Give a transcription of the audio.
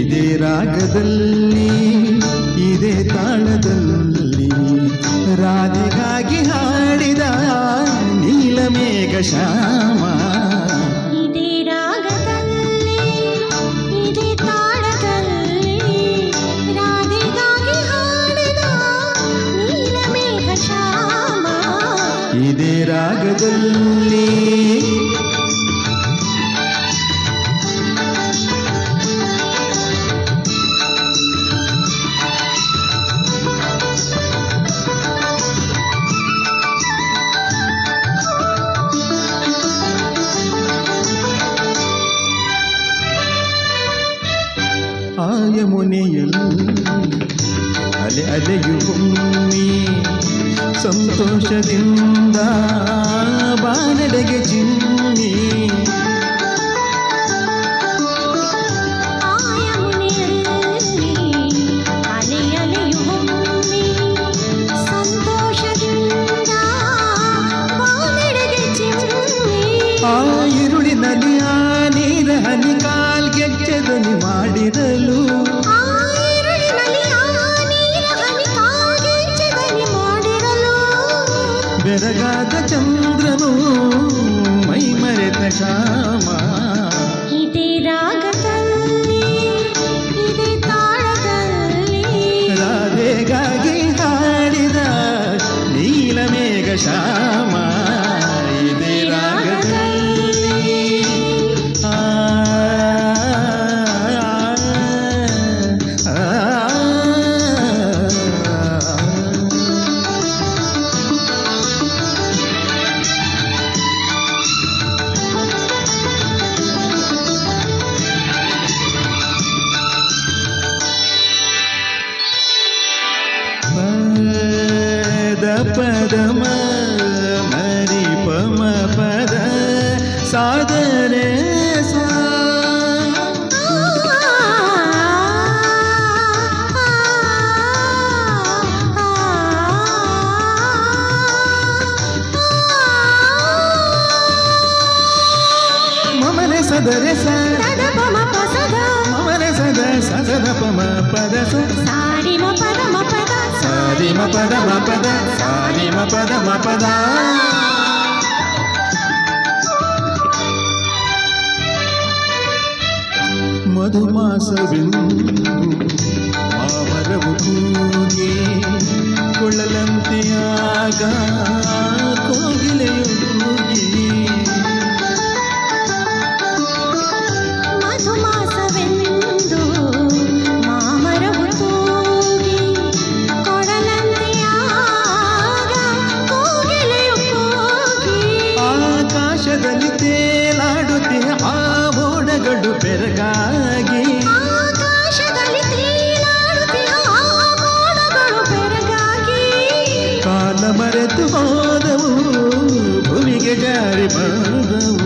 ಇದೇ ರಾಗದಲ್ಲಿ ಇದೇ ತಾಳದಲ್ಲಿ ರಾಧೆಗಾಗಿ ಹಾಡಿದ ನೀಲಮೇಘ ಶ್ಯಾಮ. ಇದೇ ರಾಗದಲ್ಲಿ ಇದೇ ತಾಳದಲ್ಲಿ ರಾಧೆಗಾಗಿ ಹಾಡಿದ ನೀಲಮೇಘ ಶ್ಯಾಮ. ಇದೇ ರಾಗದಲ್ಲಿ ಆ ಯಮುನೆಯಲ್ಲಿ ಅಲೆ ಅಲೆಯುಮ್ಮಿ ಸಂತೋಷದಿಂದ ಬಾನಡೆಗೆ ಚಿಮ್ಮಿ. ಆ ಯಮುನೆಯಲ್ಲಿ ಅಲೆ ಅಲೆಯುಮ್ಮಿ ಸಂತೋಷದಿಂದ ಬಾನೆಡೆಗೆ ಚಿಮ್ಮಿ. ಆ ഇരുಳಿನಲ್ಲಿ ಆ ನೀರ ಹನಿ ಕಾಲ್ಗೆಜ್ಜೆದನಿ ಮಾಡಿರಲು ಆ ഇരുಳಿನಲ್ಲಿ ಆ ನೀರ ಹನಿ ಕಾಲ್ಗೆಜ್ಜೆದನಿ ಮಾಡಿರಲು ಬೆರಗಾದ ಚಂದ್ರನು ಮೈ ಮರೆತ ಶ್ಯಾಮ. ಇದೇ ರಾಗದಲ್ಲಿ ಇದೇ ತಾಳದಲ್ಲಿ ರಾಧೆಗಾಗಿ ಹಾಡಿದ ನೀಲಮೇಘ ಶ್ಯಾಮ. ಇದೇ ರಾಗದಲ್ಲಿ ಆ ಪದ ಮರಿ ಪಮ ಪದ ಸಾದರೆ ಸಾ. ಮಮನೆ ಸದರೆ ಸ ಮಮನೆ ಸದ ಸದ ಪಮ ಪದ ಸಾರಿ ಮ ಪದ ಮ ಪದ ಸಾರಿ ಮ ಪದ ಮ ಪದ ಸಾರಿ ಮ ಪದ ಮ ಪದ. ಮಧುಮಾಸವೆಂದು ಮಾಮರವು ಕೂಗಿ ಕೊಳ್ಳಲಂತೆಯಾಗ ಕೋಗಿಲೆಯು ಕೂಗಿ. ಮಧುಮಾಸವೆಂದು ಮಾಮರವು ತೂಗಿ ಕೊಡಲಂತೆಯಾಗ ಕೋಗಿಲೆಯು ಕೂಗಿ. ಆಕಾಶದಲ್ಲಿ ತೇಲಾಡುತ್ತಿನ ಆ ಮೋಡಗಳು ಬೆರಗಾಗಿ. ಆಕಾಶದಲ್ಲಿ ತೇಲಾಡುತ್ತಿನ ಆ ಮೋಡಗಳು ಬೆರಗಾಗಿ. ಕಾಲ ಮರೆತು ಹೋದವು ಭೂಮಿಗೆ ಜಾರಿ ಬಂದವು